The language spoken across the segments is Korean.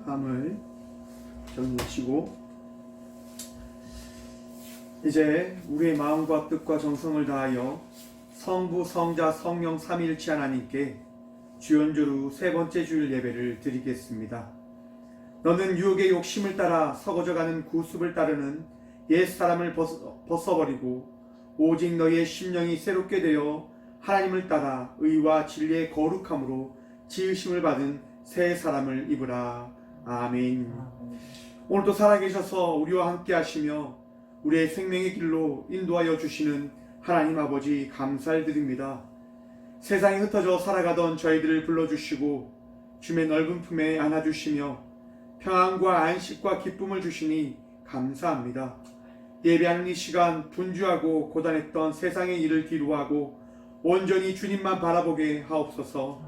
마음을 정리하시고 이제 우리의 마음과 뜻과 정성을 다하여 성부, 성자, 성령 삼위일체 하나님께 주연주로 세 번째 주일 예배를 드리겠습니다. 너는 유혹의 욕심을 따라 서거져가는 구습을 따르는 옛사람을 벗어버리고 오직 너희의 심령이 새롭게 되어 하나님을 따라 의와 진리의 거룩함으로 지으심을 받은 새 사람을 입으라. 아멘. 오늘도 살아계셔서 우리와 함께 하시며 우리의 생명의 길로 인도하여 주시는 하나님 아버지 감사를 드립니다. 세상에 흩어져 살아가던 저희들을 불러주시고 주의 넓은 품에 안아주시며 평안과 안식과 기쁨을 주시니 감사합니다. 예배하는 이 시간 분주하고 고단했던 세상의 일을 뒤로하고 온전히 주님만 바라보게 하옵소서.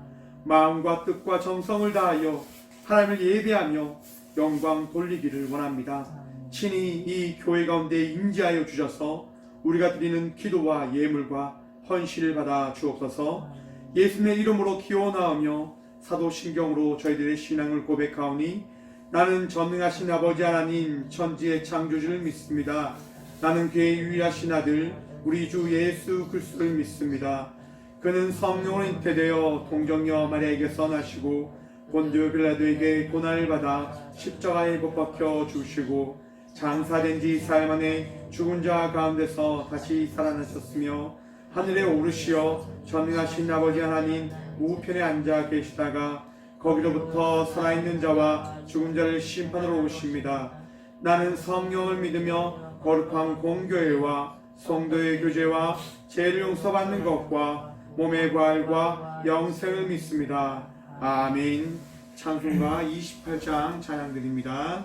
마음과 뜻과 정성을 다하여 하나님을 예배하며 영광 돌리기를 원합니다. 친히 이 교회 가운데 임재하여 주셔서 우리가 드리는 기도와 예물과 헌신을 받아 주옵소서. 예수님의 이름으로 기원하오며 사도신경으로 저희들의 신앙을 고백하오니 나는 전능하신 아버지 하나님 천지의 창조주를 믿습니다. 나는 그의 유일하신 아들 우리 주 예수 그리스도를 믿습니다. 그는 성령으로 잉태되어 동정녀 마리아에게서 나시고 본디오 빌라도에게 고난을 받아 십자가에 못 박혀 죽으시고 장사된 지 4일 만에 죽은 자 가운데서 다시 살아나셨으며 하늘에 오르시어 전능하신 아버지 하나님 우편에 앉아 계시다가 거기로부터 살아있는 자와 죽은 자를 심판으로 오십니다. 나는 성령을 믿으며 거룩한 공교회와 성도의 교제와 죄를 용서받는 것과 몸의 부활과 영생을 믿습니다. 아멘. 찬송가 28장 찬양드립니다.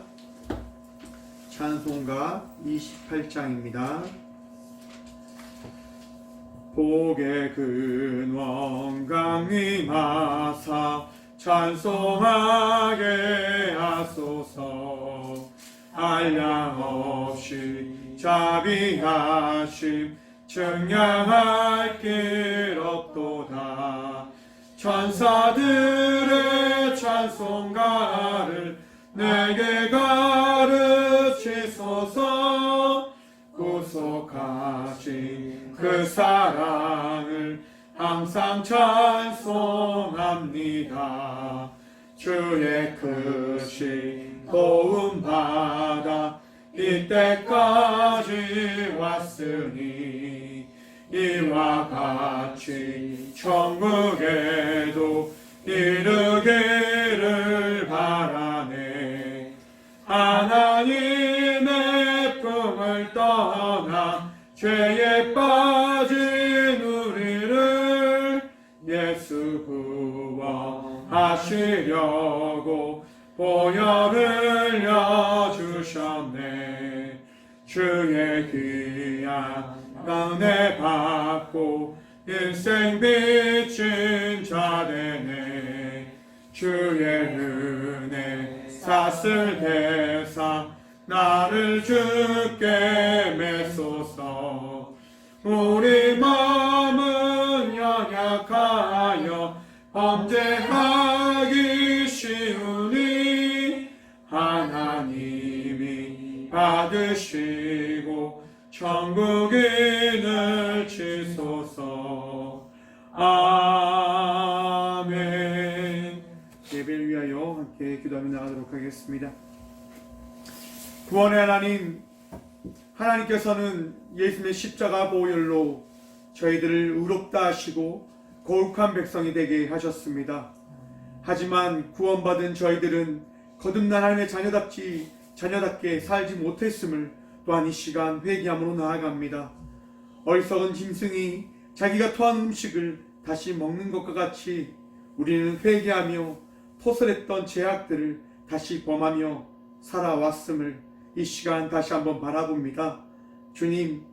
찬송가 28장입니다. 복의 근원 강림 하사 찬송하게 하소서. 한량 없이 자비하심 증량할 길 없도다. 천사들의 찬송가를 내게 가르치소서. 구속하신 그 사랑을 항상 찬송합니다. 주의 크신 도움 받아 이때까지 왔으니 이와 같이 천국에도 이르기를 바라네. 하나님의 품을 떠나 죄에 빠진 우리를 예수 구원하시려고 보혈을 흘려주셨네. 주의 귀한 은혜 받고 인생 비친 자 되네. 주의 은혜 샀을 대사 나를 주께 메소서. 우리 마음은 연약하여 범죄하기 쉬우니 하나님이 받으시고 천국인을 치소서. 아멘. 예배를 위하여 함께 기도하며 나가도록 하겠습니다. 구원의 하나님, 하나님께서는 예수님의 십자가 보혈로 저희들을 의롭다 하시고 거룩한 백성이 되게 하셨습니다. 하지만 구원받은 저희들은 거듭난 하나님의 자녀답게 살지 못했음을 또한 이 시간 회개함으로 나아갑니다. 어리석은 짐승이 자기가 토한 음식을 다시 먹는 것과 같이 우리는 회개하며 포설했던 죄악들을 다시 범하며 살아왔음을 이 시간 다시 한번 바라봅니다. 주님,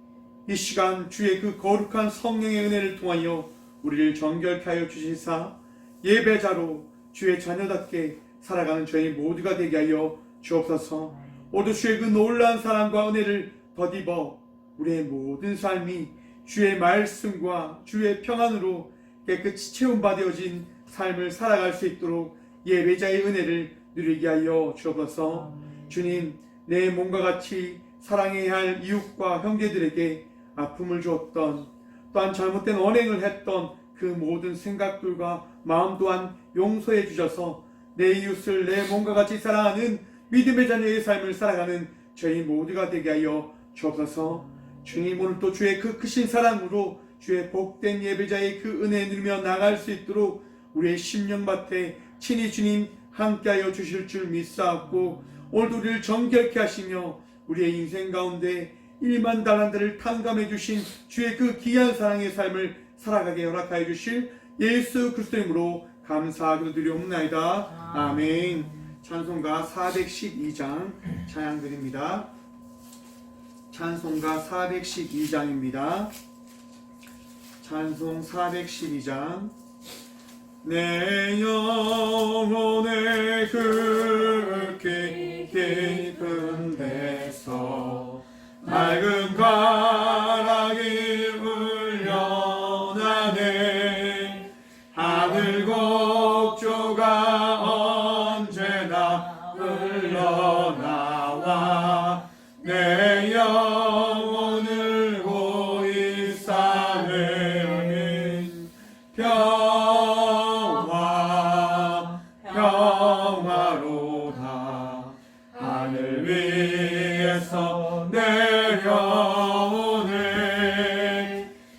이 시간 주의 그 거룩한 성령의 은혜를 통하여 우리를 정결케 하여 주시사 예배자로 주의 자녀답게 살아가는 저희 모두가 되게 하여 주옵소서. 모두 주의 그 놀라운 사랑과 은혜를 덧입어 우리의 모든 삶이 주의 말씀과 주의 평안으로 깨끗이 채움받아진 삶을 살아갈 수 있도록 예배자의 은혜를 누리게 하여 주옵소서. 주님, 내 몸과 같이 사랑해야 할 이웃과 형제들에게 아픔을 주었던, 또한 잘못된 언행을 했던 그 모든 생각들과 마음 또한 용서해 주셔서 내 이웃을 내 몸과 같이 사랑하는 믿음의 자녀의 삶을 살아가는 저희 모두가 되게 하여 주옵소서. 주님, 오늘 또 주의 그 크신 사랑으로 주의 복된 예배자의 그 은혜 누리며 나갈 수 있도록 우리의 심령밭에 친히 주님 함께하여 주실 줄 믿사옵고, 오늘도 우리를 정결케 하시며 우리의 인생 가운데 1만 달란트를 탕감해 주신 주의 그 귀한 사랑의 삶을 살아가게 허락하여 주실 예수 그리스도의 이름으로 감사하기도 드리옵나이다. 아멘. 찬송가 412장 찬양 드립니다. 찬송가 412장입니다. 찬송 412장. 내 영혼의 그 깊은 데서 맑은 가락이 울려나네. 하늘 곡조가 언제나 흘러나와 내 영혼을 고이 싸매는 평화로다. 하늘 위에서 내려오네.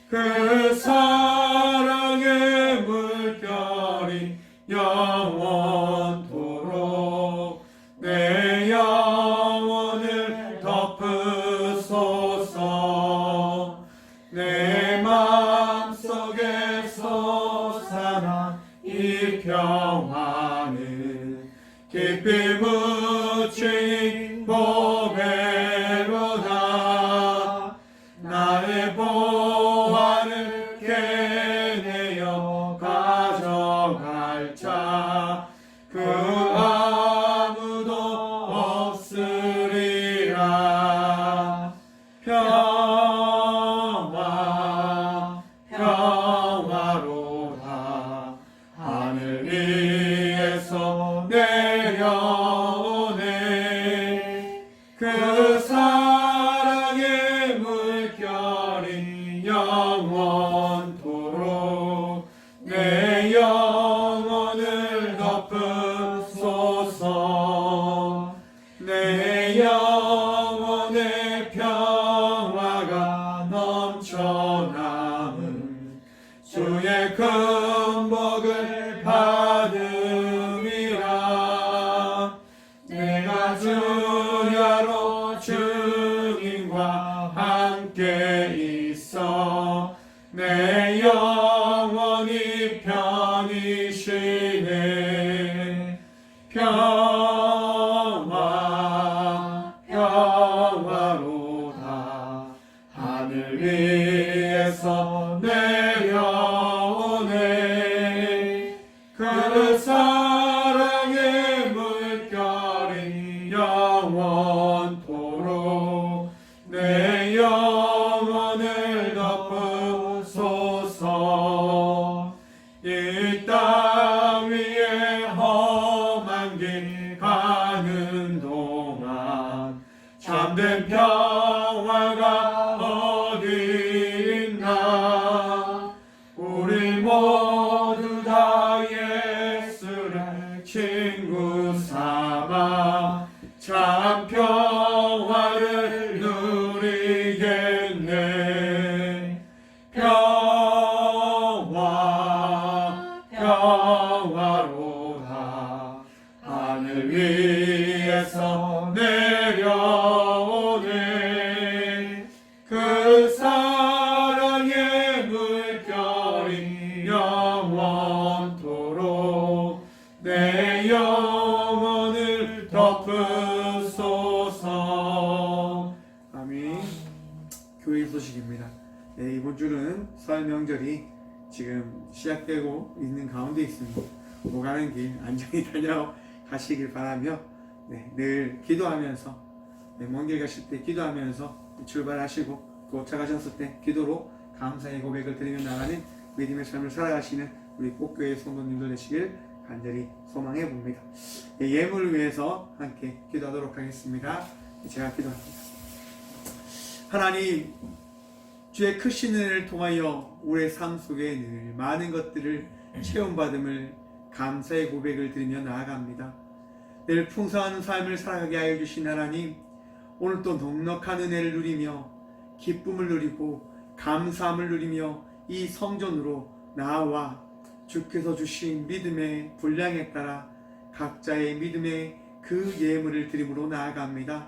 그 사랑의 물결이 영원토록 내 영혼을 덮으소서. 내 마음속에 솟아나 이 평화는 깊이 묻힌 보배로다. 나의 보화를 캐내어 가져갈 자 그 아무도 없으리라. 평화로다. 하늘 위에서 내려오네. 그 사랑의 물결이 영원토록 내 영혼을 덮으소서. 내 영혼의 평화가 넘쳐남은 주의 큰 복을 받음이라. 내가 주야로 주님과 함께 있어 내 영혼이 편히 쉬네. 평화로다. 하늘 위에서 내려오네. 그 사랑의 물결이 영원토록 내 영혼을 덮으소서. 이 땅 위에 험한 길 가는 동안 참된 평화가 어디 있나. 우리 모두 다 예수를 친구 삼아 참 평화를 누리겠네. 평화로다. 하늘 위에서 내려오네. 그 사랑의 물결이 영원토록 내 영혼을 덮으소서. 아멘. 교회 소식입니다. 네, 이번 주는 설 명절이 지금 시작되고 있는 가운데 있습니다. 오가는 길 안전히 다녀가시길 바라며, 늘 기도하면서, 먼 길 가실 때 기도하면서 출발하시고 도착하셨을 때 기도로 감사의 고백을 드리며 나가는 믿음의 삶을 살아가시는 우리 꼭교회 성도님들 되시길 간절히 소망해 봅니다. 예물을 위해서 함께 기도하도록 하겠습니다. 제가 기도합니다. 하나님, 주의 크신 은혜를 통하여 우리의 삶 속에 늘 많은 것들을 체험받음을 감사의 고백을 드리며 나아갑니다. 늘 풍성한 삶을 살아가게 하여 주신 하나님, 오늘 또 넉넉한 은혜를 누리며 기쁨을 누리고 감사함을 누리며 이 성전으로 나아와 주께서 주신 믿음의 분량에 따라 각자의 믿음의 그 예물을 드림으로 나아갑니다.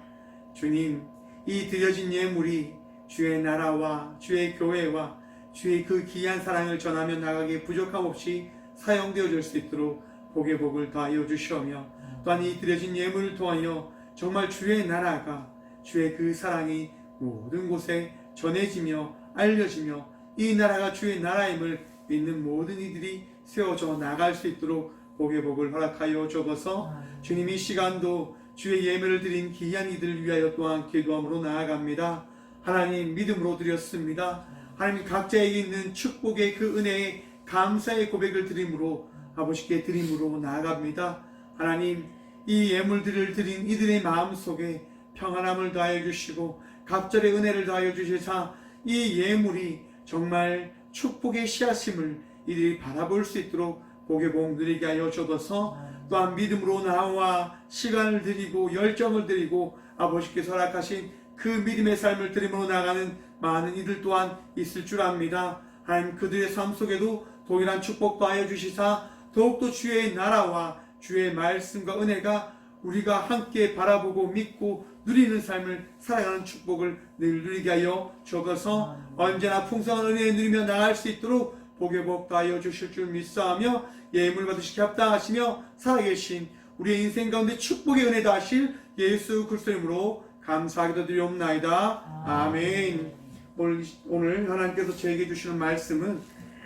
주님, 이 드려진 예물이 주의 나라와 주의 교회와 주의 그 귀한 사랑을 전하며 나가기에 부족함 없이 사용되어질 수 있도록 복의 복을 더하여 주시오며, 또한 이 드려진 예물을 통하여 정말 주의 나라가, 주의 그 사랑이 모든 곳에 전해지며 알려지며 이 나라가 주의 나라임을 믿는 모든 이들이 세워져 나갈 수 있도록 복의 복을 허락하여 주옵소서. 주님, 이 시간도 주의 예물을 드린 귀한 이들을 위하여 또한 기도함으로 나아갑니다. 하나님, 믿음으로 드렸습니다. 하나님, 각자에게 있는 축복의 그 은혜에 감사의 고백을 드림으로 아버지께 드림으로 나아갑니다. 하나님, 이 예물들을 드린 이들의 마음속에 평안함을 더하여 주시고 갑절의 은혜를 더하여 주시사 이 예물이 정말 축복의 씨앗임을 이들이 바라볼 수 있도록 복의 복 누리게 하여 주옵소서. 또한 믿음으로 나와 시간을 드리고 열정을 드리고 아버지께서 허락하신 그 믿음의 삶을 드림으로 나가는 많은 이들 또한 있을 줄 압니다. 하나님, 그들의 삶 속에도 동일한 축복 더하여 주시사 더욱더 주의 나라와 주의 말씀과 은혜가 우리가 함께 바라보고 믿고 누리는 삶을 살아가는 축복을 늘 누리게 하여 주옵소서. 언제나 풍성한 은혜를 누리며 나갈 수 있도록 복의 복 더하여 주실 줄 믿사하며 예물 받으시기 합당하시며 살아계신 우리의 인생 가운데 축복의 은혜 더하실 예수 그리스도의 이름으로 감사하기도 드리옵나이다. 아멘. 오늘 하나님께서 저에게 주시는 말씀은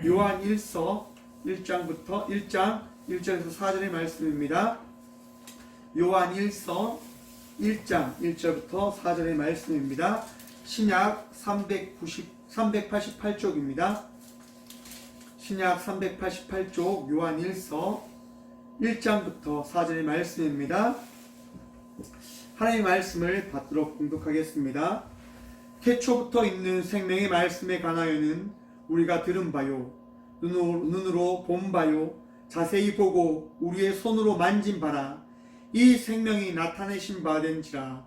요한 1서 1장부터 1장 1절에서 4절의 말씀입니다. 요한 1서 1장 1절부터 4절의 말씀입니다. 신약 388쪽입니다. 신약 388쪽 요한 1서 1장부터 4절의 말씀입니다. 하나님의 말씀을 받도록 공독하겠습니다. 태초부터 있는 생명의 말씀에 관하여는 우리가 들은 바요, 눈으로 본 바요, 자세히 보고 우리의 손으로 만진 바라. 이 생명이 나타내신 바 된지라.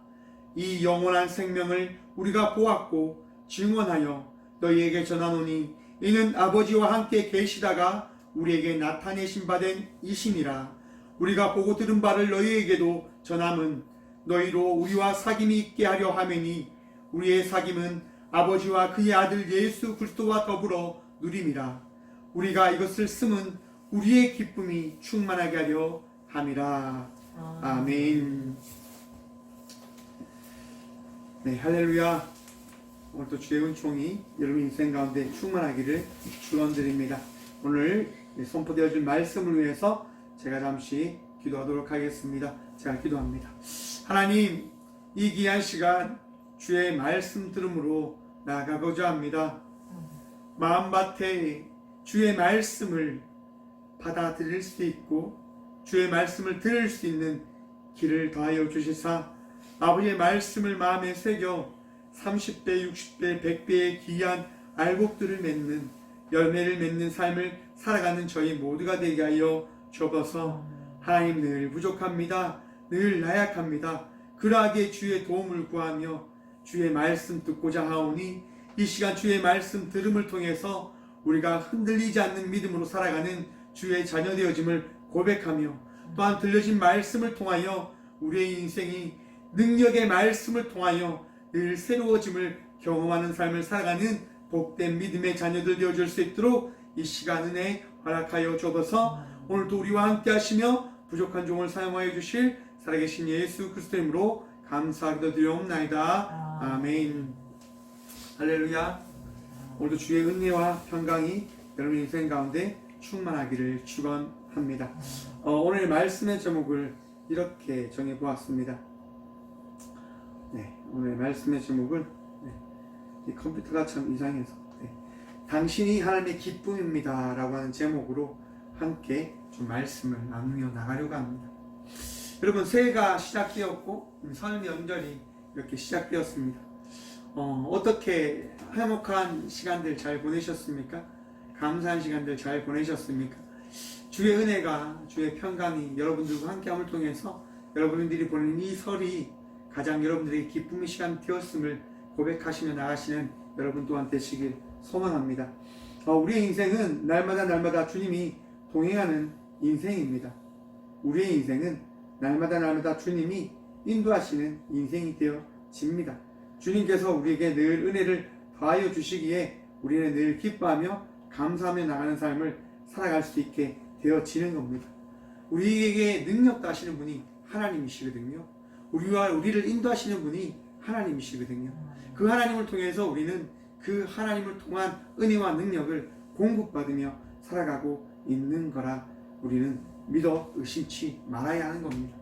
이 영원한 생명을 우리가 보았고 증언하여 너희에게 전하노니 이는 아버지와 함께 계시다가 우리에게 나타내신 바 된 이심이라. 우리가 보고 들은 바를 너희에게도 전함은 너희로 우리와 사귐이 있게 하려 함이니 우리의 사귐은 아버지와 그의 아들 예수 그리스도와 더불어 누림이라. 우리가 이것을 쓰면 우리의 기쁨이 충만하게 하려 함이라. 아멘. 네, 할렐루야. 오늘도 주의 은총이 여러분 인생 가운데 충만하기를 축원드립니다. 오늘 선포되어질 말씀을 위해서 제가 잠시 기도하도록 하겠습니다. 제가 기도합니다. 하나님, 이 귀한 시간 주의 말씀 들음으로 나아가고자 합니다. 마음밭에 주의 말씀을 받아들일 수 있고 주의 말씀을 들을 수 있는 길을 더하여 주시사 아버지의 말씀을 마음에 새겨 30배, 60배, 100배의 귀한 알곡들을 맺는 열매를 맺는 삶을 살아가는 저희 모두가 되게 하여 주옵소서. 하나님, 늘 부족합니다. 늘 나약합니다. 그러하게 주의 도움을 구하며 주의 말씀 듣고자 하오니 이 시간 주의 말씀 들음을 통해서 우리가 흔들리지 않는 믿음으로 살아가는 주의 자녀 되어짐을 고백하며 또한 들려진 말씀을 통하여 우리의 인생이 능력의 말씀을 통하여 늘 새로워짐을 경험하는 삶을 살아가는 복된 믿음의 자녀들 되어줄 수 있도록 이 시간 은혜 허락하여 주옵소서. 오늘도 우리와 함께 하시며 부족한 종을 사용하여 주실 살아계신 예수 그리스도의 이름으로 감사하기도 드리옵나이다. 아멘. 할렐루야. 오늘도 주의 은혜와 평강이 여러분 인생 가운데 충만하기를 축원합니다. 오늘 말씀의 제목을 이렇게 정해보았습니다. 네, 오늘 말씀의 제목은 이 컴퓨터가 참 이상해서 당신이 하나님의 기쁨입니다 라고 하는 제목으로 함께 좀 말씀을 나누며 나가려고 합니다. 여러분, 새해가 시작되었고 설 명절이 이렇게 시작되었습니다. 어떻게 화목한 시간들 잘 보내셨습니까? 감사한 시간들 잘 보내셨습니까? 주의 은혜가, 주의 평강이 여러분들과 함께함을 통해서 여러분들이 보내는 이 설이 가장 여러분들에게 기쁨의 시간 되었음을 고백하시며 나가시는 여러분 또한 되시길 소망합니다. 우리의 인생은 날마다 주님이 동행하는 인생입니다. 우리의 인생은 날마다 주님이 인도하시는 인생이 되어집니다. 주님께서 우리에게 늘 은혜를 더하여 주시기에 우리는 늘 기뻐하며 감사하며 나가는 삶을 살아갈 수 있게 되어지는 겁니다. 우리에게 능력 다시는 분이 하나님이시거든요. 우리를 인도하시는 분이 하나님이시거든요. 그 하나님을 통해서 우리는 그 하나님을 통한 은혜와 능력을 공급받으며 살아가고 있는 거라 우리는 믿어 의심치 말아야 하는 겁니다.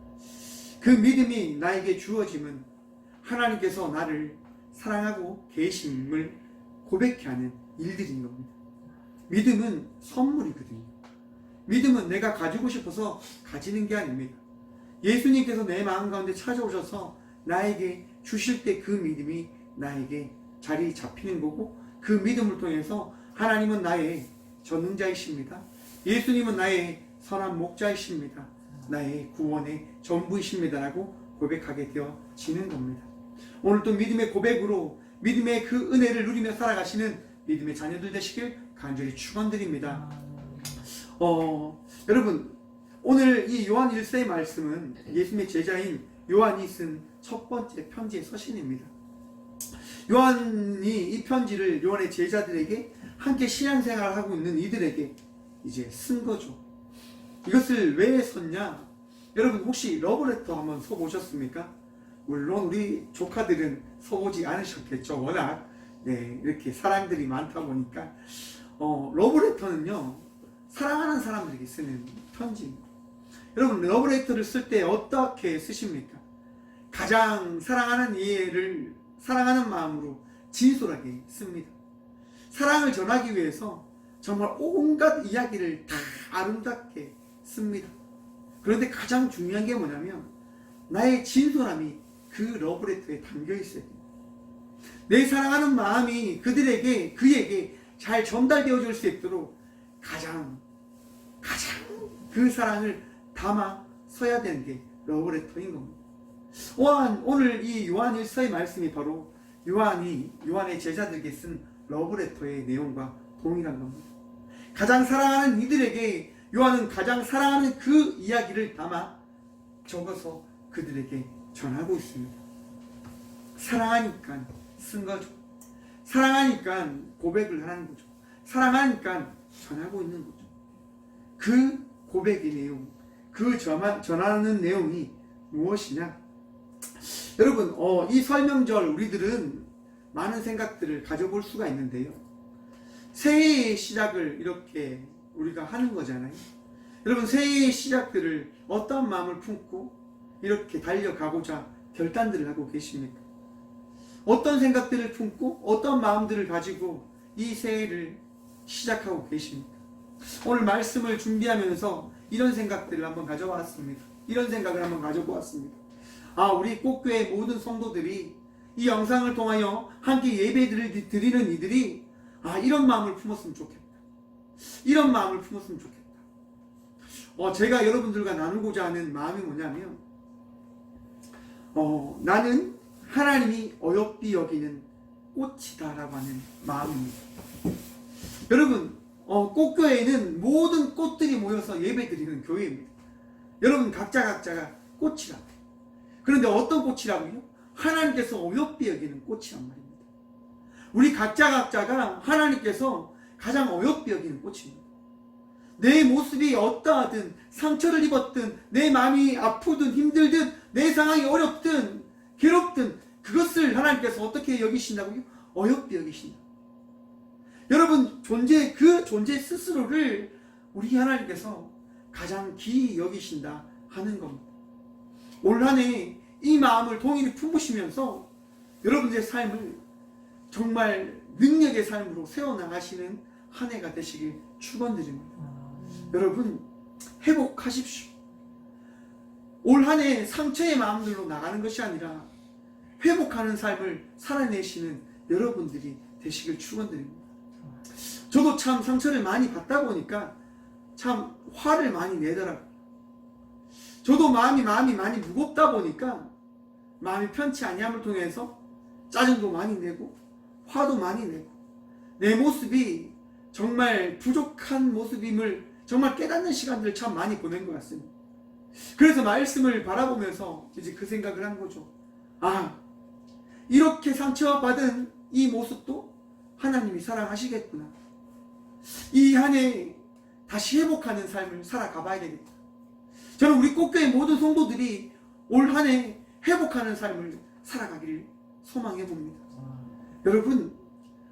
그 믿음이 나에게 주어짐은 하나님께서 나를 사랑하고 계심을 고백케 하는 일들인 겁니다. 믿음은 선물이거든요. 믿음은 내가 가지고 싶어서 가지는 게 아닙니다. 예수님께서 내 마음 가운데 찾아오셔서 나에게 주실 때 그 믿음이 나에게 자리 잡히는 거고, 그 믿음을 통해서 하나님은 나의 전능자이십니다. 예수님은 나의 선한 목자이십니다. 나의 구원의 전부이십니다라고 고백하게 되어지는 겁니다. 오늘 또 믿음의 고백으로 믿음의 그 은혜를 누리며 살아가시는 믿음의 자녀들 되시길 간절히 축원드립니다. 여러분, 오늘 이 요한 1서의 말씀은 예수님의 제자인 요한이 쓴 첫 번째 편지의 서신입니다. 요한이 이 편지를 요한의 제자들에게 함께 신앙생활을 하고 있는 이들에게 이제 쓴 거죠. 이것을 왜 썼냐? 여러분, 혹시 러브레터 한번 써보셨습니까? 물론 우리 조카들은 써보지 않으셨겠죠. 워낙 이렇게 사랑들이 많다 보니까. 러브레터는요, 사랑하는 사람들에게 쓰는 편지입니다. 여러분, 러브레터를 쓸 때 어떻게 쓰십니까? 가장 사랑하는 이해를 사랑하는 마음으로 진솔하게 씁니다. 사랑을 전하기 위해서 정말 온갖 이야기를 다 아름답게 씁니다. 그런데 가장 중요한 게 뭐냐면 나의 진솔함이 그 러브레터에 담겨 있어야 됩니다. 내 사랑하는 마음이 그에게 잘 전달되어 줄 수 있도록 가장 그 사랑을 담아 써야 되는 게 러브레터인 겁니다. 오늘 이 요한 1서의 말씀이 바로 요한의 제자들에게 쓴 러브레터의 내용과 동일한 겁니다. 가장 사랑하는 이들에게 요한은 가장 사랑하는 그 이야기를 담아 적어서 그들에게 전하고 있습니다. 사랑하니까 쓴 거죠. 사랑하니까 고백을 하는 거죠. 사랑하니까 전하고 있는 거죠. 그 고백의 내용, 그 전하는 내용이 무엇이냐? 여러분, 이 설명절 우리들은 많은 생각들을 가져볼 수가 있는데요. 새해의 시작을 이렇게 우리가 하는 거잖아요. 여러분, 새해의 시작들을 어떤 마음을 품고 이렇게 달려가고자 결단들을 하고 계십니까? 어떤 생각들을 품고 어떤 마음들을 가지고 이 새해를 시작하고 계십니까? 오늘 말씀을 준비하면서 이런 생각들을 한번 가져왔습니다. 이런 생각을 한번 가져보았습니다. 우리 꽃교회 모든 성도들이 이 영상을 통하여 함께 예배를 드리는 이들이 이런 마음을 품었으면 좋겠다. 이런 마음을 품었으면 좋겠다. 제가 여러분들과 나누고자 하는 마음이 뭐냐면 나는 하나님이 어여삐 여기는 꽃이다라고 하는 마음입니다. 여러분, 꽃교회는 모든 꽃들이 모여서 예배드리는 교회입니다. 여러분, 각자가 꽃이라고. 그런데 어떤 꽃이라고요? 하나님께서 어여삐 여기는 꽃이란 말입니다. 우리 각자가 하나님께서 가장 어여삐 여기는 꽃입니다. 내 모습이 어떠하든 상처를 입었든 내 마음이 아프든 힘들든 내 상황이 어렵든 괴롭든 그것을 하나님께서 어떻게 여기신다고요? 어여삐 여기신다. 여러분, 그 존재 스스로를 우리 하나님께서 가장 귀히 여기신다 하는 겁니다. 올 한 해 이 마음을 동일히 품으시면서 여러분들의 삶을 정말 능력의 삶으로 세워나가시는 한 해가 되시길 축원드립니다. 여러분, 회복하십시오. 올 한 해 상처의 마음들로 나가는 것이 아니라 회복하는 삶을 살아내시는 여러분들이 되시길 축원드립니다. 저도 참 상처를 많이 받다 보니까 참 화를 많이 내더라고요. 저도 마음이 많이 무겁다 보니까 마음이 편치 아니함을 통해서 짜증도 많이 내고 화도 많이 내고 내 모습이 정말 부족한 모습임을 정말 깨닫는 시간들을 참 많이 보낸 것 같습니다. 그래서 말씀을 바라보면서 이제 그 생각을 한 거죠. 아, 이렇게 상처받은 이 모습도 하나님이 사랑하시겠구나. 이 한 해 다시 회복하는 삶을 살아가 봐야 되겠다. 저는 우리 꽃교회 모든 성도들이 올 한 해 회복하는 삶을 살아가기를 소망해 봅니다. 여러분,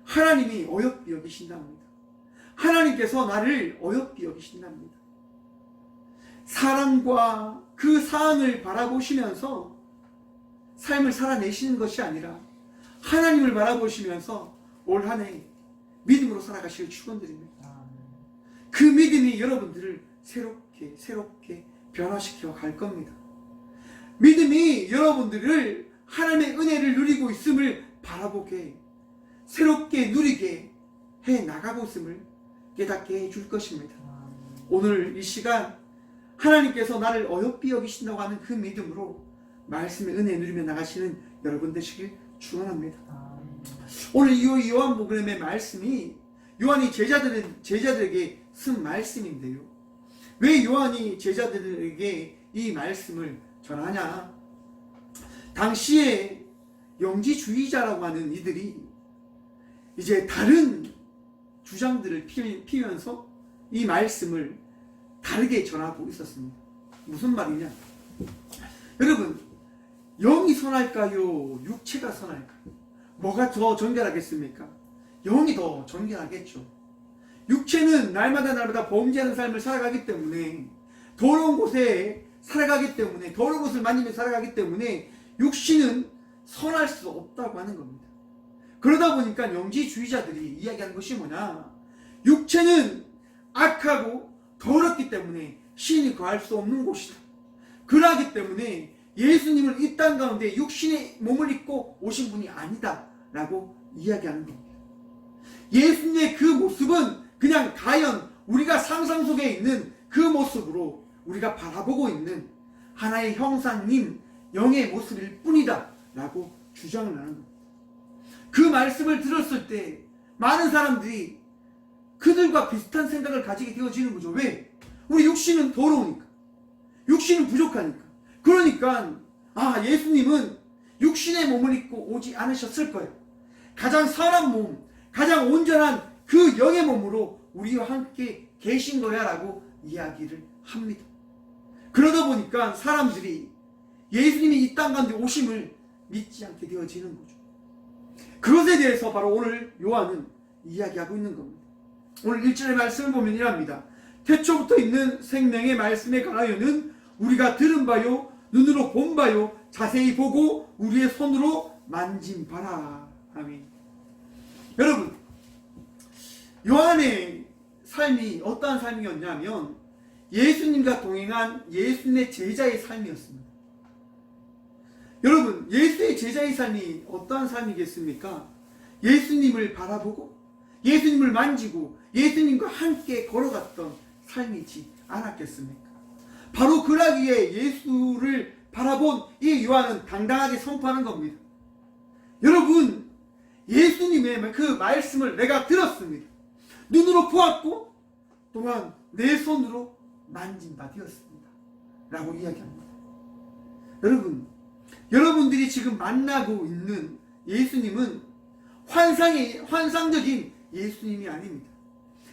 하나님이 어여삐 여기신답니다. 하나님께서 나를 어여삐 여기신답니다. 사랑과 그 사랑을 바라보시면서 삶을 살아내시는 것이 아니라 하나님을 바라보시면서 올 한 해 믿음으로 살아가시길 축원드립니다. 그 믿음이 여러분들을 새롭게 변화시켜 갈 겁니다. 믿음이 여러분들을 하나님의 은혜를 누리고 있음을 바라보게 새롭게 누리게 해 나가고 있음을 깨닫게 해줄 것입니다. 오늘 이 시간 하나님께서 나를 어여삐 여기신다고 하는 그 믿음으로 말씀의 은혜 누리며 나가시는 여러분 되시길 축원합니다. 오늘 이 요한복음의 말씀이 요한이 제자들에게 쓴 말씀인데요. 왜 요한이 제자들에게 이 말씀을 전하냐? 당시에 영지주의자라고 하는 이들이 이제 다른 주장들을 피우면서 이 말씀을 다르게 전하고 있었습니다. 무슨 말이냐? 여러분, 영이 선할까요? 육체가 선할까요? 뭐가 더 정결하겠습니까? 영이 더 정결하겠죠. 육체는 날마다 범죄하는 삶을 살아가기 때문에 더러운 곳에 살아가기 때문에 더러운 곳을 만지며 살아가기 때문에 육신은 선할 수 없다고 하는 겁니다. 그러다 보니까 영지주의자들이 이야기하는 것이 뭐냐? 육체는 악하고 더럽기 때문에 신이 거할 수 없는 곳이다. 그러하기 때문에 예수님을 이 땅 가운데 육신의 몸을 입고 오신 분이 아니다 라고 이야기하는 겁니다. 예수님의 그 모습은 그냥 가연 우리가 상상 속에 있는 그 모습으로 우리가 바라보고 있는 하나의 형상인 영의 모습일 뿐이다 라고 주장을 하는 겁니다. 그 말씀을 들었을 때 많은 사람들이 그들과 비슷한 생각을 가지게 되어지는 거죠. 왜? 우리 육신은 더러우니까, 육신은 부족하니까. 그러니까 예수님은 육신의 몸을 입고 오지 않으셨을 거예요. 가장 선한 몸, 가장 온전한 그 영의 몸으로 우리와 함께 계신 거야 라고 이야기를 합니다. 그러다 보니까 사람들이 예수님이 이 땅 가운데 오심을 믿지 않게 되어지는 거죠. 그것에 대해서 바로 오늘 요한은 이야기하고 있는 겁니다. 오늘 1절의 말씀을 보면 이랍니다. 태초부터 있는 생명의 말씀에 관하여는 우리가 들은 바요 눈으로 본 바요 자세히 보고 우리의 손으로 만진 바라. 아멘. 여러분, 요한의 삶이 어떠한 삶이었냐면 예수님과 동행한 예수님의 제자의 삶이었습니다. 여러분, 예수의 제자의 삶이 어떠한 삶이겠습니까? 예수님을 바라보고 예수님을 만지고 예수님과 함께 걸어갔던 삶이지 않았겠습니까? 바로 그러기에 예수를 바라본 이 요한은 당당하게 선포하는 겁니다. 여러분, 예수님의 그 말씀을 내가 들었습니다. 눈으로 보았고 또한 내 손으로 만진 바 되었습니다 라고 이야기합니다. 여러분들이 지금 만나고 있는 예수님은 환상적인 예수님이 아닙니다.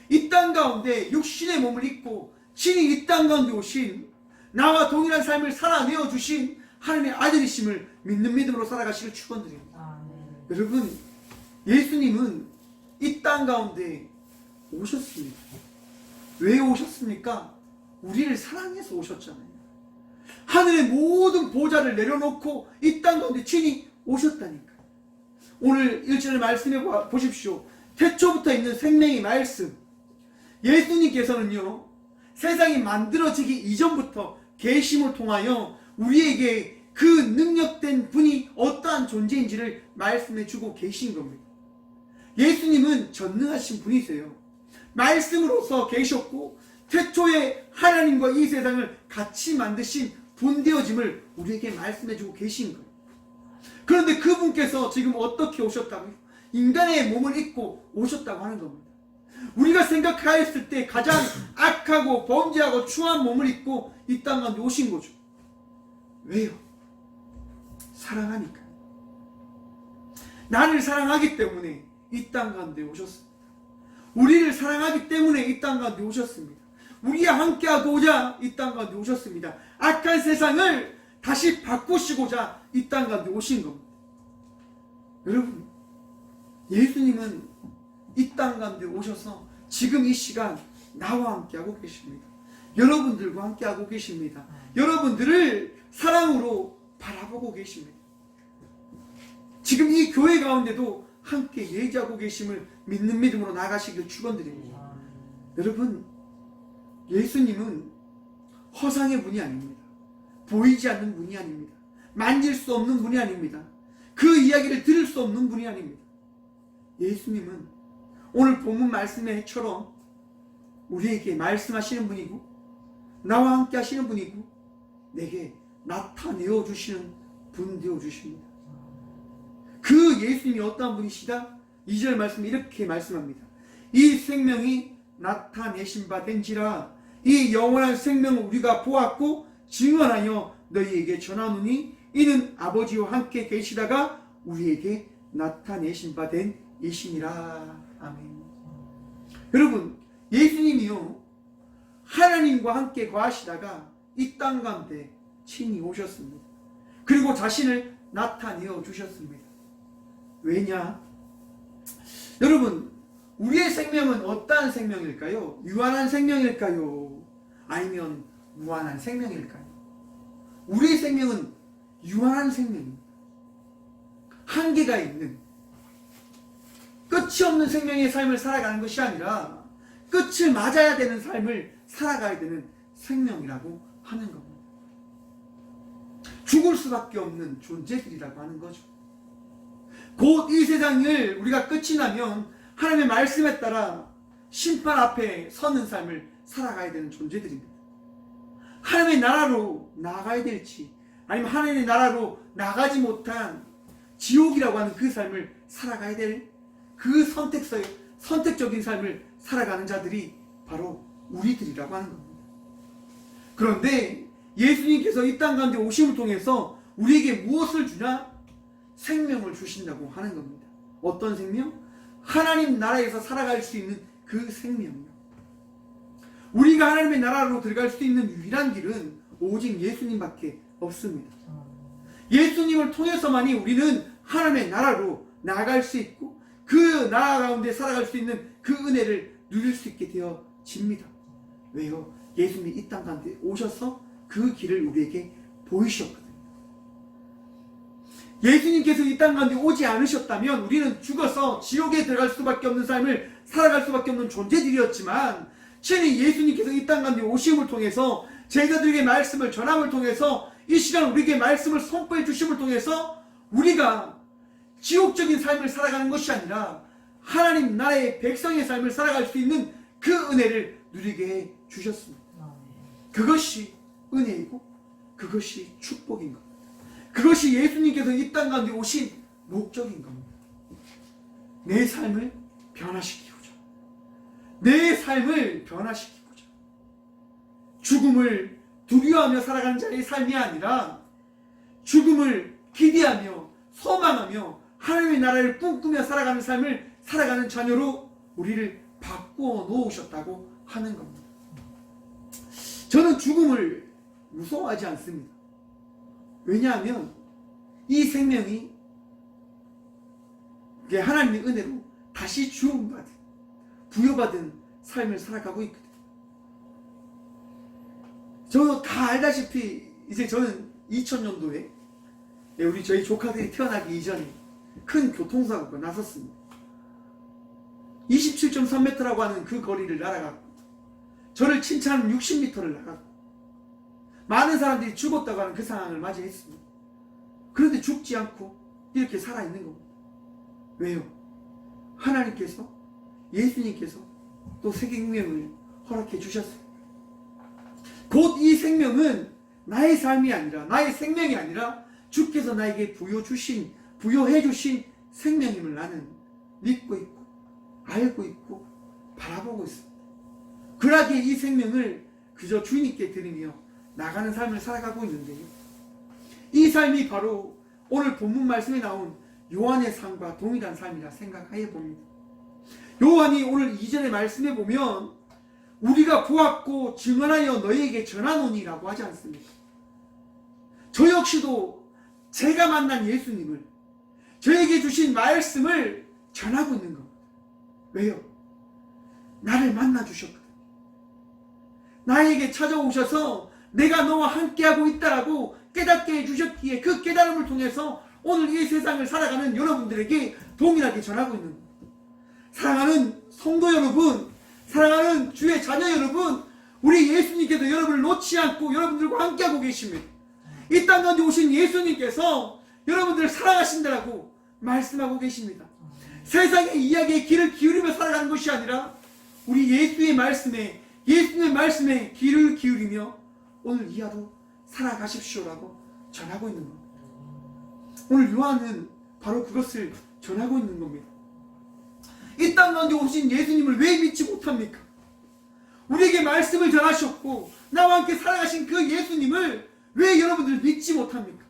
이 땅 가운데 육신의 몸을 입고 친히 이 땅 가운데 오신 나와 동일한 삶을 살아내어 주신 하나님의 아들이심을 믿는 믿음으로 살아가시길 축원드립니다. 여러분, 예수님은 이 땅 가운데 오셨습니다. 왜 오셨습니까? 우리를 사랑해서 오셨잖아요. 하늘의 모든 보좌를 내려놓고 이 땅 가운데 친히 오셨다니까. 오늘 1절의 말씀해 보십시오. 태초부터 있는 생명의 말씀. 예수님께서는요, 세상이 만들어지기 이전부터 계심을 통하여 우리에게 그 능력된 분이 어떠한 존재인지를 말씀해 주고 계신 겁니다. 예수님은 전능하신 분이세요. 말씀으로서 계셨고 태초에 하나님과 이 세상을 같이 만드신 본되어짐을 우리에게 말씀해 주고 계신 거예요. 그런데 그분께서 지금 어떻게 오셨다고요? 인간의 몸을 입고 오셨다고 하는 겁니다. 우리가 생각하였을 때 가장 악하고 범죄하고 추한 몸을 입고 이 땅 가운데 오신 거죠. 왜요? 사랑하니까. 나를 사랑하기 때문에 이 땅 가운데 오셨습니다. 우리를 사랑하기 때문에 이 땅 가운데 오셨습니다. 우리와 함께하고자 이 땅 가운데 오셨습니다. 악한 세상을 다시 바꾸시고자 이 땅 가운데 오신 겁니다. 여러분, 예수님은 이 땅 가운데 오셔서 지금 이 시간 나와 함께하고 계십니다. 여러분들과 함께하고 계십니다. 여러분들을 사랑으로 바라보고 계십니다. 지금 이 교회 가운데도 함께 예지하고 계심을 믿는 믿음으로 나가시길 축원드립니다. 여러분, 예수님은 허상의 분이 아닙니다. 보이지 않는 분이 아닙니다. 만질 수 없는 분이 아닙니다. 그 이야기를 들을 수 없는 분이 아닙니다. 예수님은 오늘 본문 말씀에처럼 우리에게 말씀하시는 분이고 나와 함께 하시는 분이고 내게 나타내어 주시는 분 되어 주십니다. 그 예수님이 어떠한 분이시다? 2절 말씀 이렇게 말씀합니다. 이 생명이 나타내신 바 된지라 이 영원한 생명을 우리가 보았고 증언하여 너희에게 전하노니 이는 아버지와 함께 계시다가 우리에게 나타내신 바 된 이시니라. 아멘. 여러분, 예수님이요 하나님과 함께 거하시다가 이 땅 가운데 친히 오셨습니다. 그리고 자신을 나타내어 주셨습니다. 왜냐? 여러분, 우리의 생명은 어떠한 생명일까요? 유한한 생명일까요? 아니면 무한한 생명일까요? 우리의 생명은 유한한 생명입니다. 한계가 있는 끝이 없는 생명의 삶을 살아가는 것이 아니라 끝을 맞아야 되는 삶을 살아가야 되는 생명이라고 하는 겁니다. 죽을 수밖에 없는 존재들이라고 하는 거죠. 곧 이 세상을 우리가 끝이 나면 하나님의 말씀에 따라 심판 앞에 서는 삶을 살아가야 되는 존재들입니다. 하나님의 나라로 나아가야 될지 아니면 하나님의 나라로 나가지 못한 지옥이라고 하는 그 삶을 살아가야 될 그 선택적인 삶을 살아가는 자들이 바로 우리들이라고 하는 겁니다. 그런데 예수님께서 이 땅 가운데 오심을 통해서 우리에게 무엇을 주냐? 생명을 주신다고 하는 겁니다. 어떤 생명? 하나님 나라에서 살아갈 수 있는 그 생명이요. 우리가 하나님의 나라로 들어갈 수 있는 유일한 길은 오직 예수님밖에 없습니다. 예수님을 통해서만이 우리는 하나님의 나라로 나아갈 수 있고 그 나라 가운데 살아갈 수 있는 그 은혜를 누릴 수 있게 되어집니다. 왜요? 예수님이 이 땅 가운데 오셔서 그 길을 우리에게 보이셨거든요. 예수님께서 이 땅 가운데 오지 않으셨다면 우리는 죽어서 지옥에 들어갈 수밖에 없는 삶을 살아갈 수밖에 없는 존재들이었지만 친히 예수님께서 이 땅 가운데 오심을 통해서 제자들에게 말씀을 전함을 통해서 이 시간 우리에게 말씀을 선포해 주심을 통해서 우리가 지옥적인 삶을 살아가는 것이 아니라 하나님 나라의 백성의 삶을 살아갈 수 있는 그 은혜를 누리게 해 주셨습니다. 그것이 은혜이고 그것이 축복인 겁니다. 그것이 예수님께서 이 땅 가운데 오신 목적인 겁니다. 내 삶을 변화시키고자, 내 삶을 변화시키고자, 죽음을 두려워하며 살아가는 자의 삶이 아니라 죽음을 기대하며 소망하며 하나님의 나라를 꿈꾸며 살아가는 삶을 살아가는 자녀로 우리를 바꾸어 놓으셨다고 하는 겁니다. 저는 죽음을 무서워하지 않습니다. 왜냐하면 이 생명이 하나님의 은혜로 다시 주음받은, 부여받은 삶을 살아가고 있거든요. 저 다 알다시피 이제 저는 2000년도에 저희 조카들이 태어나기 이전에 큰 교통사고가 났었습니다. 27.3m라고 하는 그 거리를 날아갔고 저를 칭찬하는 60m를 나가고 많은 사람들이 죽었다고 하는 그 상황을 맞이했습니다. 그런데 죽지 않고 이렇게 살아있는 겁니다. 왜요? 하나님께서, 예수님께서 또 새 생명을 허락해 주셨어요. 곧 이 생명은 나의 삶이 아니라, 나의 생명이 아니라 주께서 나에게 부여해 주신 생명임을 나는 믿고 있고 알고 있고 바라보고 있습니다. 그러기에 이 생명을 그저 주님께 드리며 나가는 삶을 살아가고 있는데요, 이 삶이 바로 오늘 본문 말씀에 나온 요한의 삶과 동일한 삶이라 생각해 봅니다. 요한이 오늘 2절의 말씀에 보면 우리가 보았고 증언하여 너희에게 전하노니라고 하지 않습니까? 저 역시도 제가 만난 예수님을, 저에게 주신 말씀을 전하고 있는 겁니다. 왜요? 나를 만나 주셨거든요. 나에게 찾아오셔서 내가 너와 함께하고 있다라고 깨닫게 해주셨기에 그 깨달음을 통해서 오늘 이 세상을 살아가는 여러분들에게 동일하게 전하고 있는 겁니다. 사랑하는 성도 여러분, 사랑하는 주의 자녀 여러분, 우리 예수님께서 여러분을 놓지 않고 여러분들과 함께하고 계십니다. 이 땅 가운데 오신 예수님께서 여러분들을 사랑하신다라고 말씀하고 계십니다. 세상의 이야기에 귀를 기울이며 살아가는 것이 아니라 우리 예수님의 말씀에 귀를 기울이며 오늘 이 하루 살아가십시오라고 전하고 있는 겁니다. 오늘 요한은 바로 그것을 전하고 있는 겁니다. 이 땅 가운데 오신 예수님을 왜 믿지 못합니까? 우리에게 말씀을 전하셨고 나와 함께 살아가신 그 예수님을 왜 여러분들 믿지 못합니까?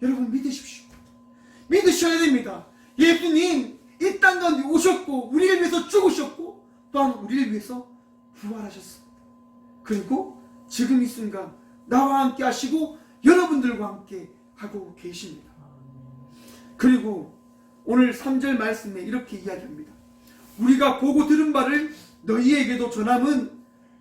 여러분 믿으십시오. 믿으셔야 됩니다. 예수님 이 땅 가운데 오셨고 우리를 위해서 죽으셨고 또한 우리를 위해서 부활하셨습니다. 그리고 지금 이 순간 나와 함께 하시고 여러분들과 함께 하고 계십니다. 그리고 오늘 3절 말씀에 이렇게 이야기합니다. 우리가 보고 들은 바를 너희에게도 전함은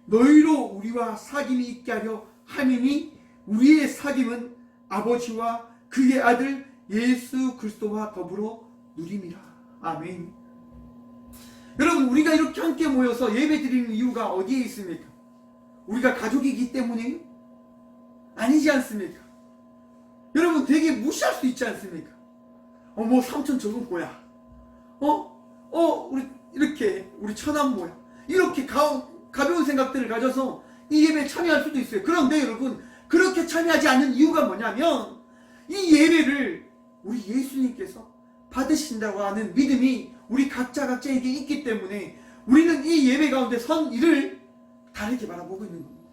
너희로 우리와 사귐이 있게 하려 함이니 우리의 사귐은 아버지와 그의 아들 예수 그리스도와 더불어 누림이라. 아멘. 여러분, 우리가 이렇게 함께 모여서 예배 드리는 이유가 어디에 있습니까? 우리가 가족이기 때문에요? 아니지 않습니까? 여러분, 되게 무시할 수 있지 않습니까? 뭐 삼촌 저건 뭐야? 우리 처남 뭐야? 이렇게 가벼운 생각들을 가져서 이 예배에 참여할 수도 있어요. 그런데 여러분, 그렇게 참여하지 않는 이유가 뭐냐면 이 예배를 우리 예수님께서 받으신다고 하는 믿음이 우리 각자에게 있기 때문에 우리는 이 예배 가운데 선 일을 다르게 바라보고 있는 겁니다.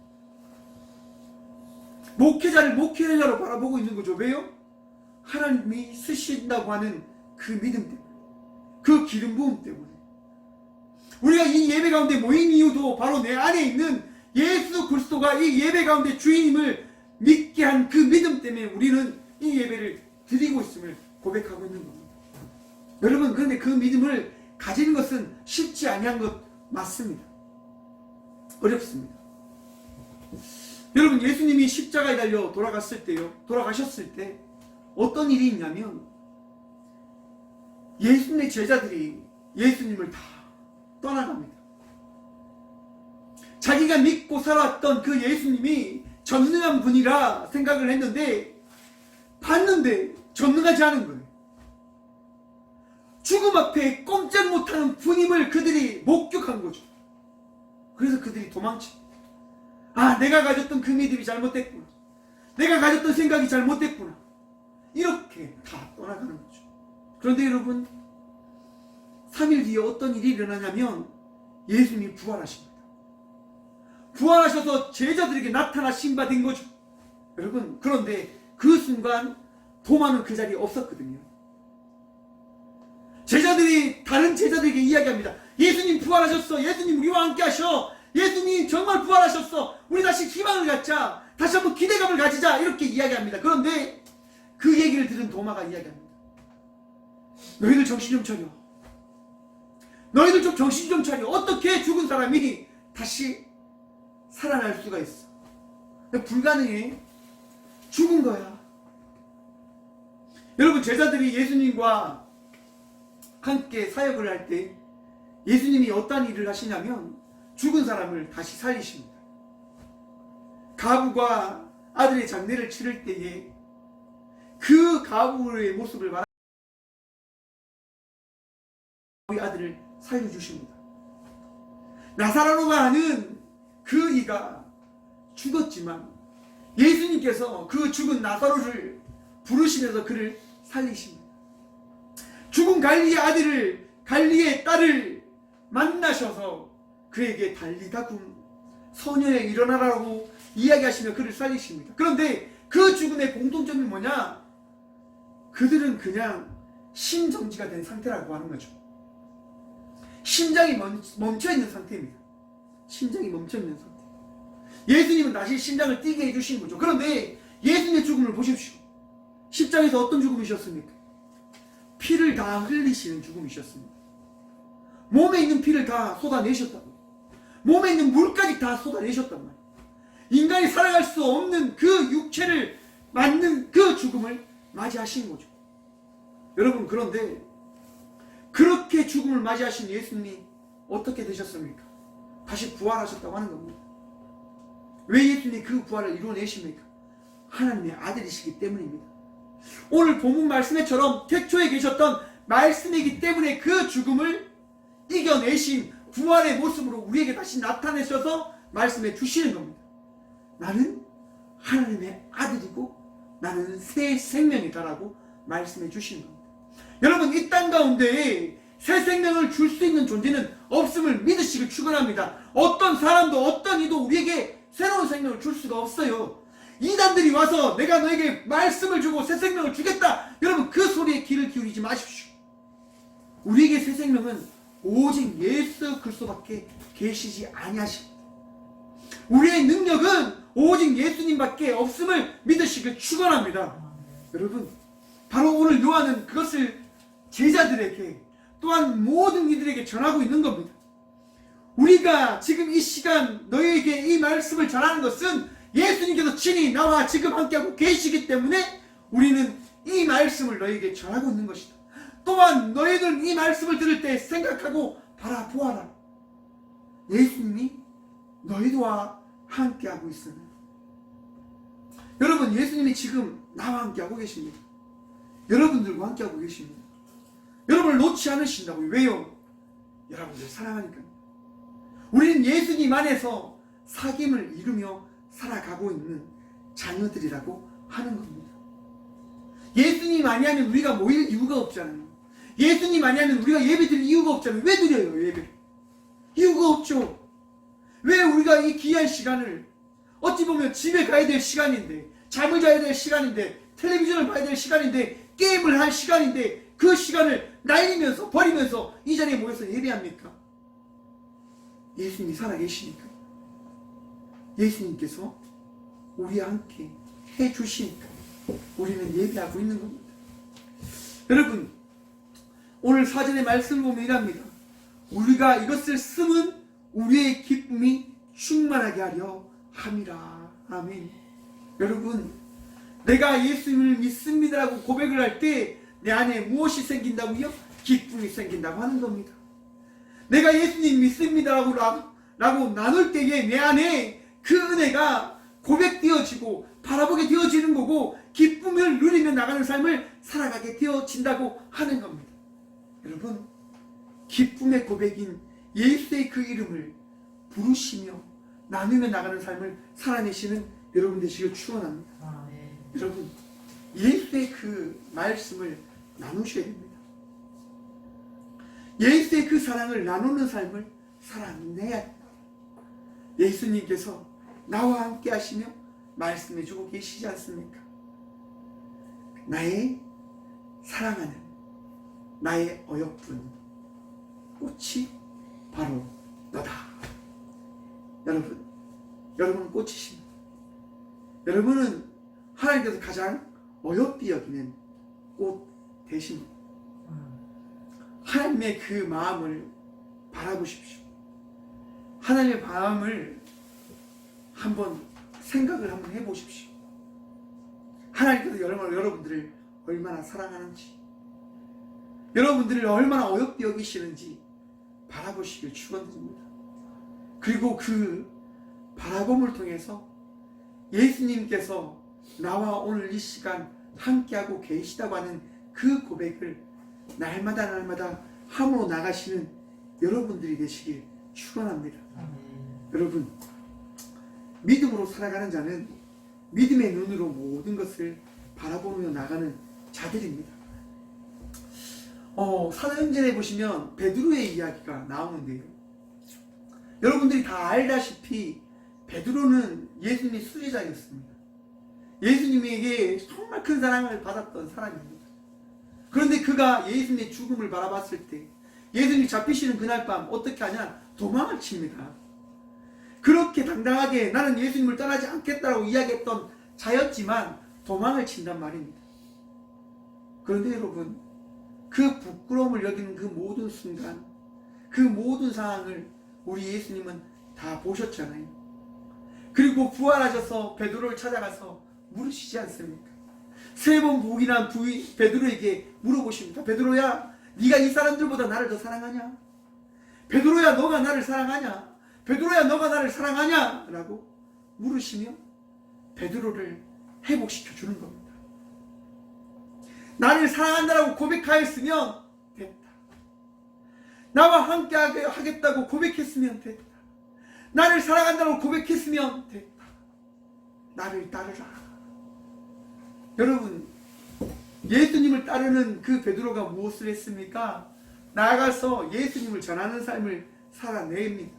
목회자를 목회자로 바라보고 있는 거죠. 왜요? 하나님이 쓰신다고 하는 그 믿음 때문에, 그 기름 부음 때문에. 우리가 이 예배 가운데 모인 이유도 바로 내 안에 있는 예수 그리스도가 이 예배 가운데 주인임을 믿게 한 그 믿음 때문에 우리는 이 예배를 드리고 있음을 고백하고 있는 겁니다. 여러분, 그런데 그 믿음을 가지는 것은 쉽지 아니한 것 맞습니다. 어렵습니다. 여러분, 예수님이 십자가에 달려 돌아가셨을 때 어떤 일이 있냐면 예수님의 제자들이 예수님을 다 떠나갑니다. 자기가 믿고 살았던 그 예수님이 전능한 분이라 생각을 했는데 봤는데 전능하지 않은 거예요. 죽음 앞에 꼼짝 못하는 분임을 그들이 목격한 거죠. 그래서 그들이 도망칩니다. 내가 가졌던 그 믿음이 잘못됐구나. 내가 가졌던 생각이 잘못됐구나. 이렇게 다 떠나가는 거죠. 그런데 여러분, 3일 뒤에 어떤 일이 일어나냐면 예수님이 부활하십니다. 부활하셔서 제자들에게 나타나신 바 된 거죠. 여러분, 그런데 그 순간 도마는 그 자리에 없었거든요. 제자들이 다른 제자들에게 이야기합니다. 예수님 부활하셨어. 예수님 우리와 함께 하셔. 예수님 정말 부활하셨어. 우리 다시 희망을 갖자. 다시 한번 기대감을 가지자. 이렇게 이야기합니다. 그런데 그 얘기를 들은 도마가 이야기합니다. 너희들 정신 좀 차려. 너희들 좀 정신 좀 차려. 어떻게 죽은 사람이 다시 살아날 수가 있어? 불가능해. 죽은 거야. 여러분, 제자들이 예수님과 함께 사역을 할 때 예수님이 어떤 일을 하시냐면 죽은 사람을 다시 살리십니다. 가부가 아들의 장례를 치를 때에 그 가부의 모습을 말하는 아들을 살려주십니다. 나사로가 하는 그 이가 죽었지만 예수님께서 그 죽은 나사로를 부르시면서 그를 살리십니다. 죽은 갈리의 딸을 만나셔서 그에게 달리다굼 소녀에 일어나라고 이야기하시며 그를 살리십니다. 그런데 그 죽음의 공통점이 뭐냐? 그들은 그냥 심정지가 된 상태라고 하는 거죠. 심장이 멈춰있는 상태입니다. 심장이 멈춰있는 상태. 예수님은 다시 심장을 뛰게 해주신 거죠. 그런데 예수님의 죽음을 보십시오. 십자가에서 어떤 죽음이셨습니까? 피를 다 흘리시는 죽음이셨습니다. 몸에 있는 피를 다 쏟아내셨다고. 몸에 있는 물까지 다 쏟아내셨단 말이에요. 인간이 살아갈 수 없는 그 육체를 맞는 그 죽음을 맞이하신 거죠. 여러분, 그런데 그렇게 죽음을 맞이하신 예수님이 어떻게 되셨습니까? 다시 부활하셨다고 하는 겁니다. 왜 예수님이 그 부활을 이루어내십니까? 하나님의 아들이시기 때문입니다. 오늘 본문 말씀에처럼 태초에 계셨던 말씀이기 때문에 그 죽음을 이겨내신 부활의 모습으로 우리에게 다시 나타내셔서 말씀해 주시는 겁니다. 나는 하나님의 아들이고 나는 새 생명이다라고 말씀해 주시는 겁니다. 여러분, 이 땅 가운데 새 생명을 줄 수 있는 존재는 없음을 믿으시길 축원합니다. 어떤 사람도 어떤 이도 우리에게 새로운 생명을 줄 수가 없어요. 이단들이 와서 내가 너에게 말씀을 주고 새 생명을 주겠다, 여러분 그 소리에 귀를 기울이지 마십시오. 우리에게 새 생명은 오직 예수 그리스도밖에 계시지 아니하십니다. 우리의 능력은 오직 예수님밖에 없음을 믿으시길 축원합니다. 여러분, 바로 오늘 요한은 그것을 제자들에게 또한 모든 이들에게 전하고 있는 겁니다. 우리가 지금 이 시간 너희에게 이 말씀을 전하는 것은 예수님께서 친히 나와 지금 함께하고 계시기 때문에 우리는 이 말씀을 너희에게 전하고 있는 것이다. 또한 너희들 이 말씀을 들을 때 생각하고 바라보아라. 예수님이 너희와 함께하고 있으면. 여러분, 예수님이 지금 나와 함께하고 계십니다. 여러분들과 함께하고 계십니다. 여러분을 놓지 않으신다고요. 왜요? 여러분들 사랑하니까요. 우리는 예수님 안에서 사귐을 이루며 살아가고 있는 자녀들이라고 하는 겁니다. 예수님 아니하면 우리가 모일 이유가 없잖아요. 예수님 아니하면 우리가 예배 드릴 이유가 없잖아요. 왜 드려요, 예배? 이유가 없죠. 왜 우리가 이 귀한 시간을, 어찌 보면 집에 가야 될 시간인데, 잠을 자야 될 시간인데, 텔레비전을 봐야 될 시간인데, 게임을 할 시간인데, 그 시간을 날리면서 버리면서 이 자리에 모여서 예배합니까? 예수님이 살아계시니까, 예수님께서 우리와 함께 해주시니까 우리는 예배하고 있는 겁니다. 여러분, 오늘 사전의 말씀을 보면 이랍니다. 우리가 이것을 쓰면 우리의 기쁨이 충만하게 하려 함이라. 아멘. 여러분, 내가 예수님을 믿습니다라고 고백을 할 때 내 안에 무엇이 생긴다고요? 기쁨이 생긴다고 하는 겁니다. 내가 예수님 믿습니다라고 나눌 때에 내 안에 그 은혜가 고백되어지고 바라보게 되어지는 거고 기쁨을 누리며 나가는 삶을 살아가게 되어진다고 하는 겁니다. 여러분, 기쁨의 고백인 예수의 그 이름을 부르시며 나누며 나가는 삶을 살아내시는 여러분 되시길 축원합니다. 여러분, 예수의 그 말씀을 나누셔야 됩니다. 예수의 그 사랑을 나누는 삶을 살아내야 됩니다. 예수님께서 나와 함께 하시며 말씀해주고 계시지 않습니까? 나의 사랑하는 나의 어여쁜 꽃이 바로 너다. 여러분은 꽃이십니다. 여러분은 하나님께서 가장 어여삐 여기는 꽃 되십니다. 하나님의 그 마음을 바라보십시오. 하나님의 마음을 한번 생각을 한번 해보십시오. 하나님께서 여러분들을 얼마나 사랑하는지, 여러분들을 얼마나 어여삐 여기시는지 바라보시길 축원드립니다. 그리고 그 바라봄을 통해서 예수님께서 나와 오늘 이 시간 함께하고 계시다고 하는 그 고백을 날마다 함으로 나가시는 여러분들이 되시길 축원합니다. 여러분, 믿음으로 살아가는 자는 믿음의 눈으로 모든 것을 바라보며 나가는 자들입니다. 사도행전에 보시면 베드로의 이야기가 나오는데요. 여러분들이 다 알다시피 베드로는 예수님의 수제자였습니다. 예수님에게 정말 큰 사랑을 받았던 사람입니다. 그런데 그가 예수님의 죽음을 바라봤을 때 예수님이 잡히시는 그날 밤 어떻게 하냐? 도망을 칩니다. 그렇게 당당하게 나는 예수님을 떠나지 않겠다라고 이야기했던 자였지만 도망을 친단 말입니다. 그런데 여러분, 그 부끄러움을 여기는 그 모든 순간, 그 모든 상황을 우리 예수님은 다 보셨잖아요. 그리고 부활하셔서 베드로를 찾아가서 물으시지 않습니까? 3번 부인한 베드로에게 물어보십니다. 베드로야, 네가 이 사람들보다 나를 더 사랑하냐? 베드로야, 너가 나를 사랑하냐? 베드로야, 너가 나를 사랑하냐? 라고 물으시며 베드로를 회복시켜 주는 겁니다. 나를 사랑한다라고 고백하였으면 됐다. 나와 함께 하겠다고 고백했으면 됐다. 나를 사랑한다고 고백했으면 됐다. 나를 따르라. 여러분, 예수님을 따르는 그 베드로가 무엇을 했습니까? 나아가서 예수님을 전하는 삶을 살아냅니다.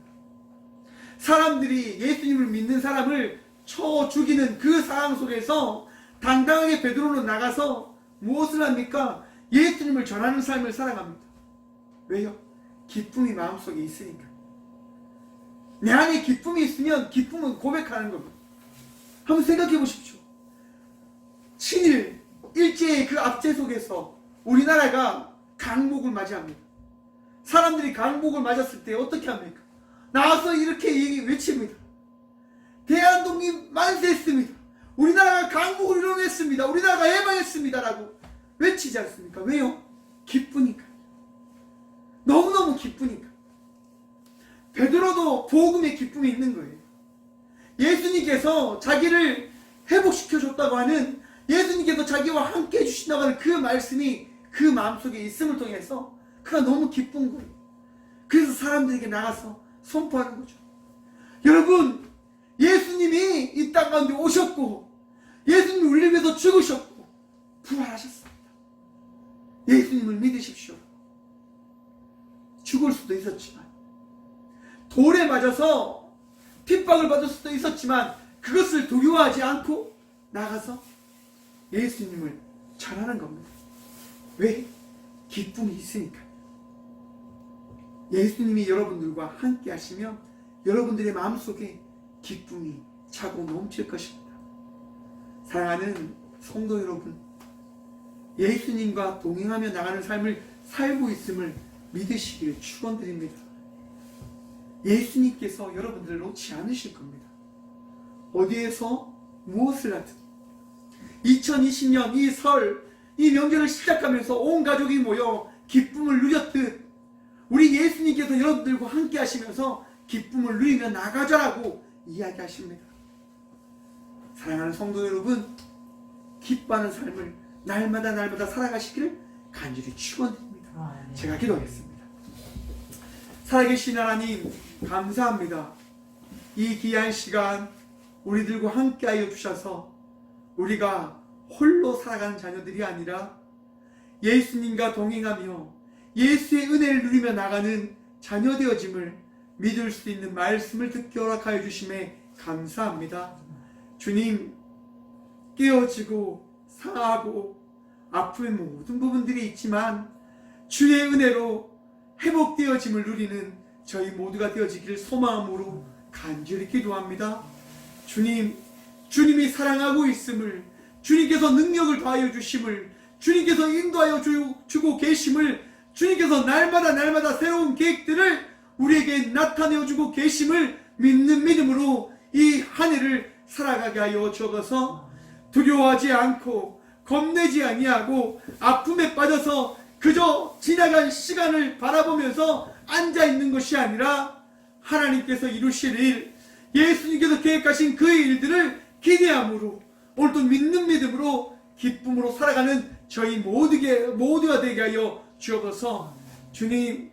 사람들이 예수님을 믿는 사람을 쳐 죽이는 그 상황 속에서 당당하게 베드로는 나가서 무엇을 합니까? 예수님을 전하는 삶을 살아갑니다. 왜요? 기쁨이 마음속에 있으니까. 내 안에 기쁨이 있으면 기쁨은 고백하는 겁니다. 한번 생각해 보십시오. 친일 일제의 그 압제 속에서 우리나라가 강복을 맞이합니다. 사람들이 강복을 맞았을 때 어떻게 합니까? 나와서 이렇게 외칩니다. 대한독립 만세했습니다. 우리나라가 강복을 이뤄냈습니다. 우리나라가 해방했습니다. 라고 외치지 않습니까? 왜요? 기쁘니까. 너무너무 기쁘니까. 베드로도 복음의 기쁨이 있는 거예요. 예수님께서 자기를 회복시켜줬다고 하는, 예수님께서 자기와 함께 해주신다고 하는 그 말씀이 그 마음속에 있음을 통해서 그가 너무 기쁜 거예요. 그래서 사람들에게 나가서 선포하는 거죠. 여러분, 예수님이 이 땅 가운데 오셨고 예수님이 우리를 위해서 죽으셨고 부활하셨습니다. 예수님을 믿으십시오. 죽을 수도 있었지만, 돌에 맞아서 핍박을 받을 수도 있었지만 그것을 두려워하지 않고 나가서 예수님을 전하는 겁니다. 왜? 기쁨이 있으니까. 예수님이 여러분들과 함께 하시면 여러분들의 마음속에 기쁨이 차고 넘칠 것입니다. 사랑하는 성도 여러분, 예수님과 동행하며 나가는 삶을 살고 있음을 믿으시기를 축원드립니다. 예수님께서 여러분들을 놓지 않으실 겁니다. 어디에서 무엇을 하든 2020년 이 설, 이 명절을 시작하면서 온 가족이 모여 기쁨을 누렸듯 우리 예수님께서 여러분들과 함께 하시면서 기쁨을 누리며 나가자라고 이야기하십니다. 사랑하는 성도 여러분, 기뻐하는 삶을 날마다 살아가시기를 간절히 축원드립니다. 제가 기도하겠습니다. 살아계신 하나님, 감사합니다. 이 귀한 시간 우리들과 함께하여 주셔서 우리가 홀로 살아가는 자녀들이 아니라 예수님과 동행하며 예수의 은혜를 누리며 나가는 자녀 되어짐을 믿을 수 있는 말씀을 듣게 허락하여 주심에 감사합니다. 주님, 깨어지고 상하고 아픔의 모든 부분들이 있지만 주의 은혜로 회복되어짐을 누리는 저희 모두가 되어지기를 소망으로 간절히 기도합니다. 주님, 주님이 사랑하고 있음을, 주님께서 능력을 더하여 주심을, 주님께서 인도하여 주고 계심을, 주님께서 날마다 새로운 계획들을 우리에게 나타내어 주고 계심을 믿는 믿음으로 이 한 해를 살아가게 하여 주어서 두려워하지 않고 겁내지 아니하고 아픔에 빠져서 그저 지나간 시간을 바라보면서 앉아있는 것이 아니라 하나님께서 이루실 일, 예수님께서 계획하신 그 일들을 기대함으로 오늘도 믿는 믿음으로 기쁨으로 살아가는 저희 모두가 되게 하여 주옵소서. 주님,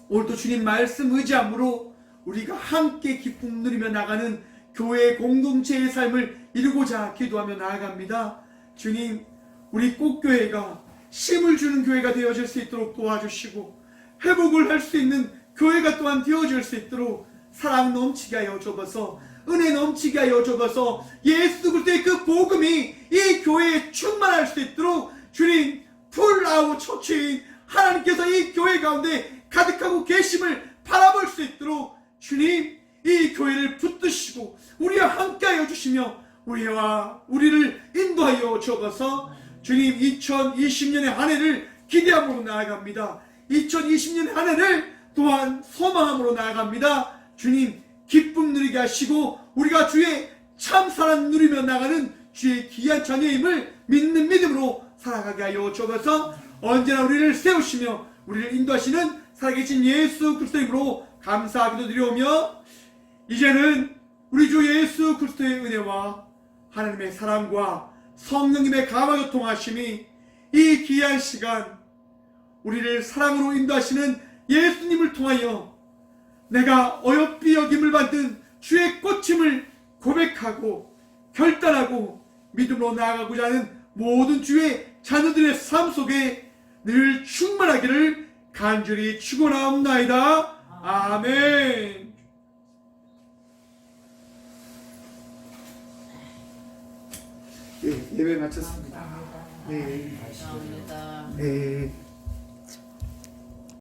오늘도 주님 말씀 의지함으로 우리가 함께 기쁨 누리며 나가는 교회 공동체의 삶을 이루고자 기도하며 나아갑니다. 주님, 우리 꽃교회가 힘을 주는 교회가 되어질 수 있도록 도와주시고 회복을 할 수 있는 교회가 또한 되어질 수 있도록 사랑 넘치게 하여 주옵소서. 은혜 넘치게 하여 주옵소서. 예수 그리스도의 그 복음이 이 교회에 충만할 수 있도록 주님, 풀아웃 처치인 하나님께서 이 교회 가운데 가득하고 계심을 바라볼 수 있도록 주님, 이 교회를 붙드시고 우리와 함께하여 주시며 우리를 인도하여 주옵소서. 주님, 2020년의 한 해를 기대함으로 나아갑니다. 2020년의 한 해를 또한 소망함으로 나아갑니다. 주님, 기쁨 누리게 하시고 우리가 주의 참 사랑 누리며 나가는 주의 귀한 자녀임을 믿는 믿음으로 살아가게 하여 주옵소서. 언제나 우리를 세우시며 우리를 인도하시는 살아계신 예수 그리스도의 이름으로 감사하기도 드리오며, 이제는 우리 주 예수 그리스도의 은혜와 하나님의 사랑과 성령님의 감화교통하심이 이 귀한 시간 우리를 사랑으로 인도하시는 예수님을 통하여 내가 어여삐 여김을 받은 주의 꽃임을 고백하고 결단하고 믿음으로 나아가고자 하는 모든 주의 자녀들의 삶 속에 늘 충만하기를 간절히 축원하옵나이다. 아멘. 예, 예배 마쳤습니다. 네. 감사합니다. 네.